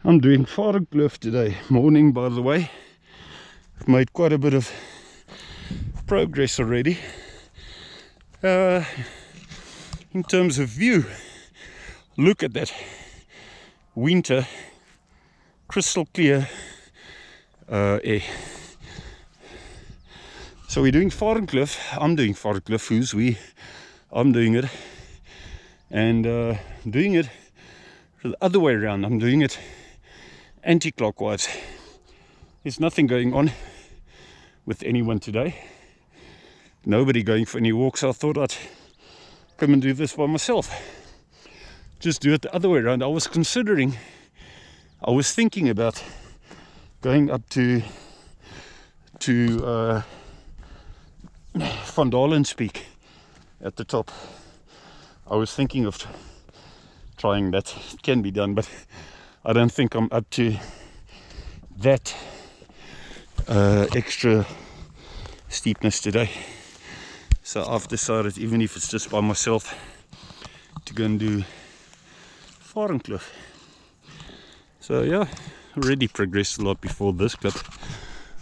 I'm doing Varingkloof today. Morning, by the way. I've made quite a bit of progress already. In terms of view, look at that winter, crystal clear air. So we're doing Varingkloof. I'm doing Varingkloof. Who's we? I'm doing it. And doing it the other way around. I'm doing it anti-clockwise. There's nothing going on with anyone today. Nobody going for any walks. I thought I'd come and do this by myself. Just do it the other way around. I was thinking about going up to Van Dalen's Peak at the top. I was thinking of trying that. It can be done, but I don't think I'm up to that extra steepness today. So I've decided, even if it's just by myself, to go and do Varingkloof. So yeah, already progressed a lot before this clip.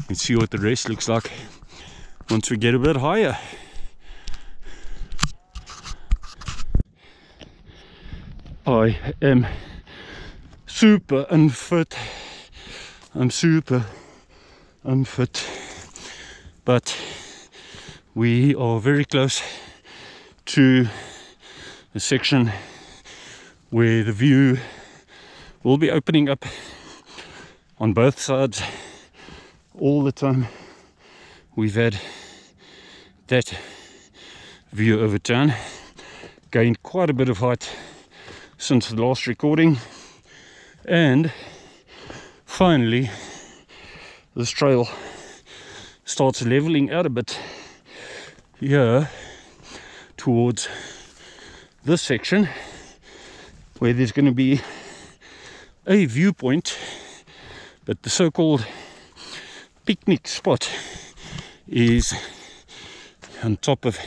Let's see what the rest looks like once we get a bit higher. I am super unfit. I'm super unfit, but we are very close to a section where the view will be opening up on both sides all the time. We've had that view over town, gained quite a bit of height since the last recording, and finally this trail starts leveling out a bit here towards this section where there's going to be a viewpoint, but the so-called picnic spot is on top of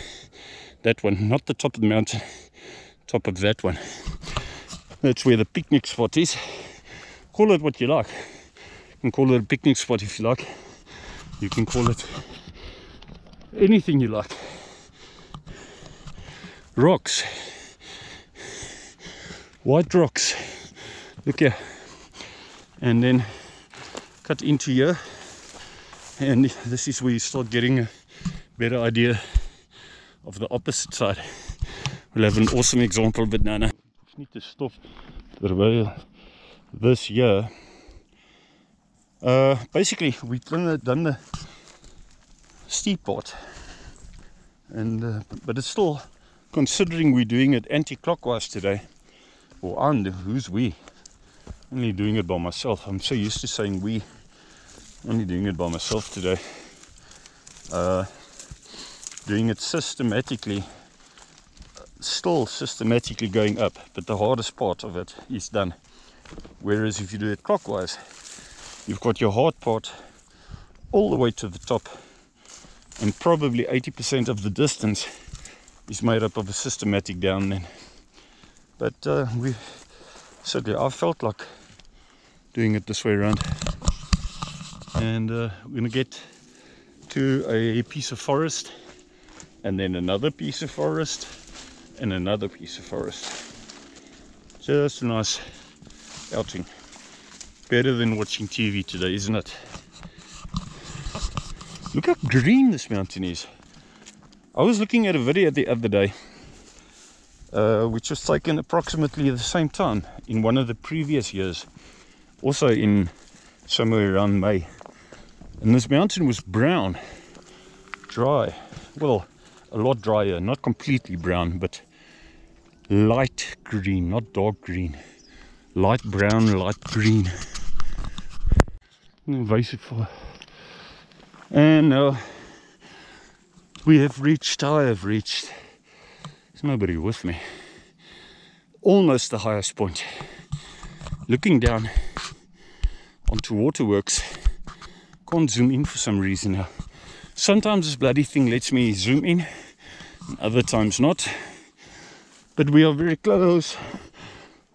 that one, not the top of the mountain, top of that one. That's where the picnic spot is. Call it what you like. You can call it a picnic spot if you like. You can call it anything you like. Rocks, white rocks, look here, and then cut into here, and this is where you start getting a better idea of the opposite side. We'll have an awesome example of banana. I need to stop terwyl this year. Basically we've done the steep part, and but it's still, considering we're doing it anti-clockwise today, or who's we? Only doing it by myself. I'm so used to saying we. Only doing it by myself today. Doing it systematically, still systematically going up, but the hardest part of it is done. Whereas if you do it clockwise, you've got your hard part all the way to the top, and probably 80% of the distance is made up of a systematic down then. But I felt like doing it this way around, and we're gonna get to a piece of forest, and then another piece of forest, and another piece of forest. Just a nice outing. Better than watching TV today, isn't it? Look how green this mountain is. I was looking at a video the other day, which was taken approximately the same time in one of the previous years, also in somewhere around May, and this mountain was brown, dry, well, a lot drier, not completely brown, but light green, not dark green, light brown, light green. And now we have reached, I have reached, there's nobody with me, almost the highest point, looking down onto waterworks. Can't zoom in for some reason now. Sometimes this bloody thing lets me zoom in, and other times not. But we are very close.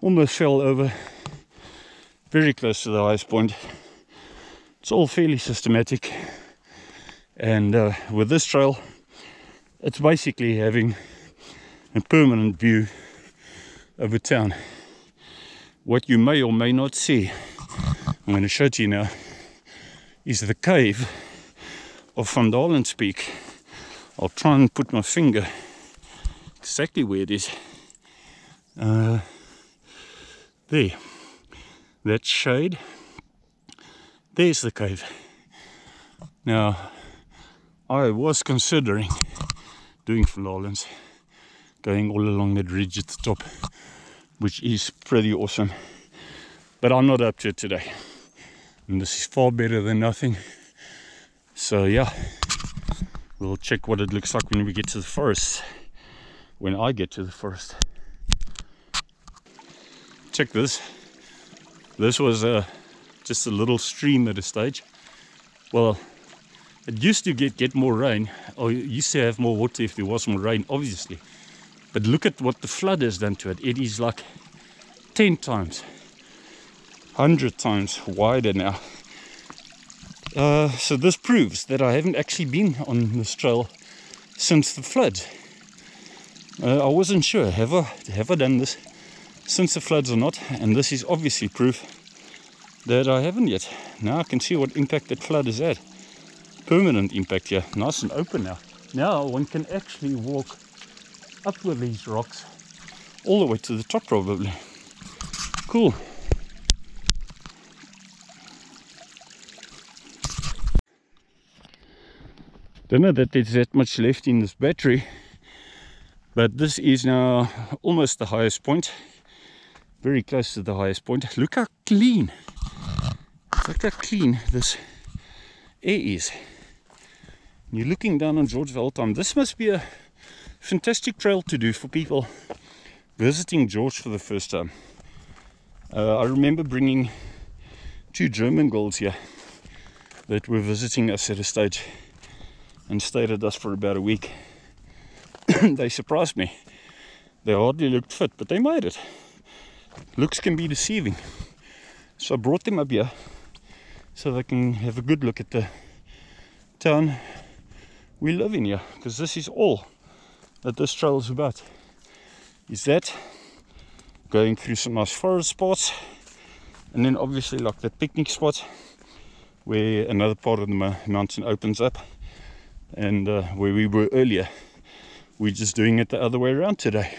Almost fell over. very close to the highest point. It's all fairly systematic, and with this trail, it's basically having a permanent view over town. What you may or may not see, I'm going to show it to you now, is the cave of Van Dalen's Peak. I'll try and put my finger exactly where it is. There, that shade, there's the cave. Now, I was considering doing Van Dalen's, going all along that ridge at the top, which is pretty awesome, but I'm not up to it today, and this is far better than nothing. So yeah, we'll check what it looks like when we get to the forest, when I get to the forest. Check this. This was just a little stream at a stage. Well, it used to get more rain, or it used to have more water if there was more rain, obviously. But look at what the flood has done to it. It is like 10 times, 100 times wider now. So this proves that I haven't actually been on this trail since the floods. I wasn't sure, have I done this since the floods or not? And this is obviously proof that I haven't yet. Now I can see what impact that flood has had. Permanent impact here, nice and open now. Now one can actually walk up with these rocks all the way to the top probably. Cool. Don't know that there's that much left in this battery, but this is now almost the highest point, very close to the highest point. Look how clean, look how clean this air is. You're looking down on Gorge the whole time. This must be a fantastic trail to do for people visiting Gorge for the first time. I remember bringing 2 German girls here that were visiting us at a stage and stayed at us for about a week. They surprised me. They hardly looked fit, but they made it. Looks can be deceiving. So I brought them up here so they can have a good look at the town we live in here, because this is all that this trail is about. Is that going through some nice forest spots, and then obviously like the picnic spot where another part of the mountain opens up, and where we were earlier, we're just doing it the other way around today.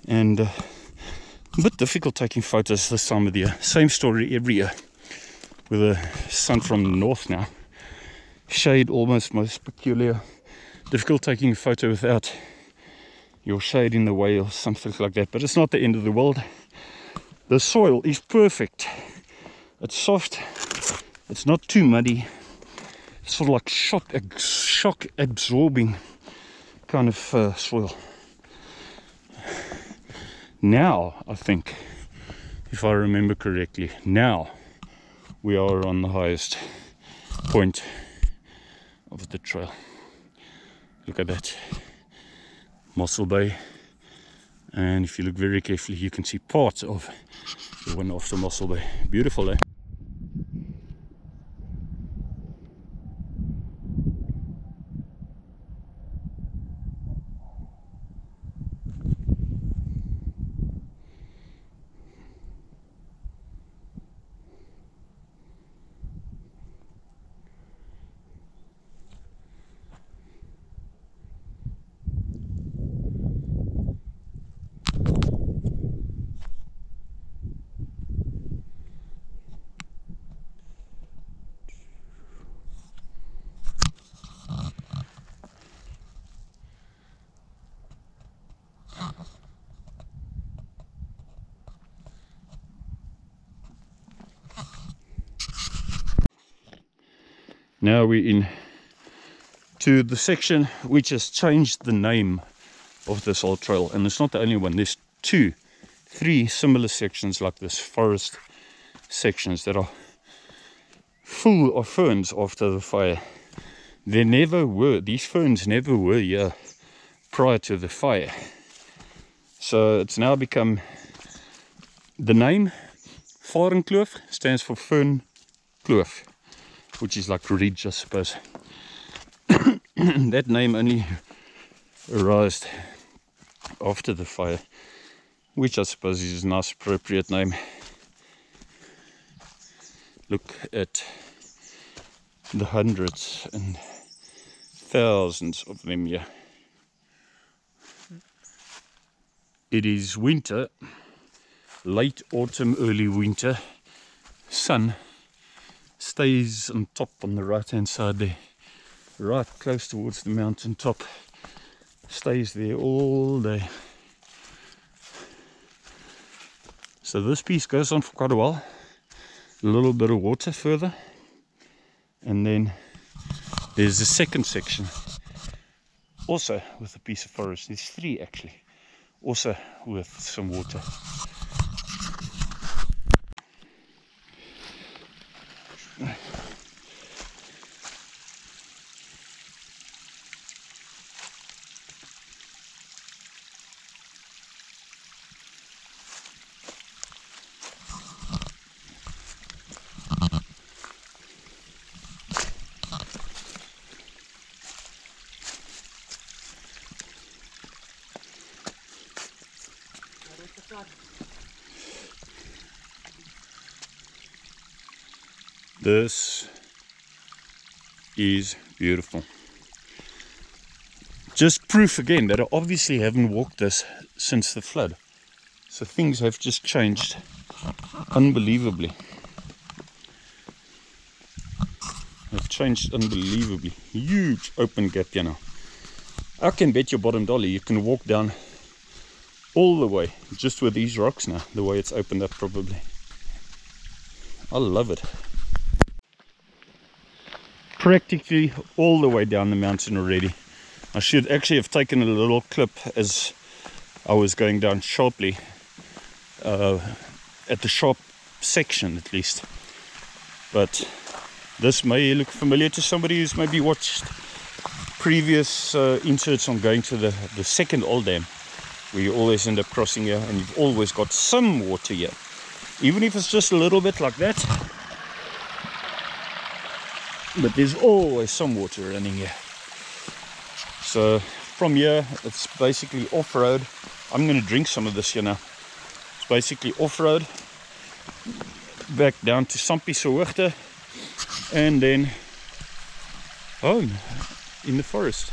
And a bit difficult taking photos this time of the year. Same story every year, with the sun from the north now. Shade almost most peculiar. Difficult taking a photo without your shade in the way or something like that, but it's not the end of the world. The soil is perfect. It's soft, it's not too muddy. It's sort of like shock absorbing kind of soil. Now, I think, if I remember correctly, now we are on the highest point of the trail. Look at that, Mossel Bay, and if you look very carefully you can see parts of the one off the Mossel Bay. Beautiful, eh? Now we're in to the section which has changed the name of this whole trail, and it's not the only one. There's 2, 3 similar sections like this, forest sections that are full of ferns after the fire. There never were, these ferns never were here prior to the fire. So it's now become the name Varingkloof stands for Fern Kloof, which is like ridge, I suppose. That name only arose after the fire, which I suppose is a nice appropriate name. Look at the hundreds and thousands of them here. It is winter, late autumn, early winter. Sun stays on top on the right hand side there, right close towards the mountain top. Stays there all day. So this piece goes on for quite a while. A little bit of water further, and then there's the second section, also with a piece of forest. There's 3 actually, also with some water. This is beautiful. Just proof again that I obviously haven't walked this since the flood. So things have just changed unbelievably. They've changed unbelievably. Huge open gap here now. I can bet your bottom dollar you can walk down all the way just with these rocks now, the way it's opened up probably. I love it. Practically all the way down the mountain already. I should actually have taken a little clip as I was going down sharply, at the sharp section at least. But this may look familiar to somebody who's maybe watched previous inserts on going to the second old dam, where you always end up crossing here and you've always got some water here, even if it's just a little bit like that. But there's always some water running here. So from here it's basically off-road. I'm going to drink some of this here now. It's basically off-road back down to Sampiese Hoogte and then home in the forest.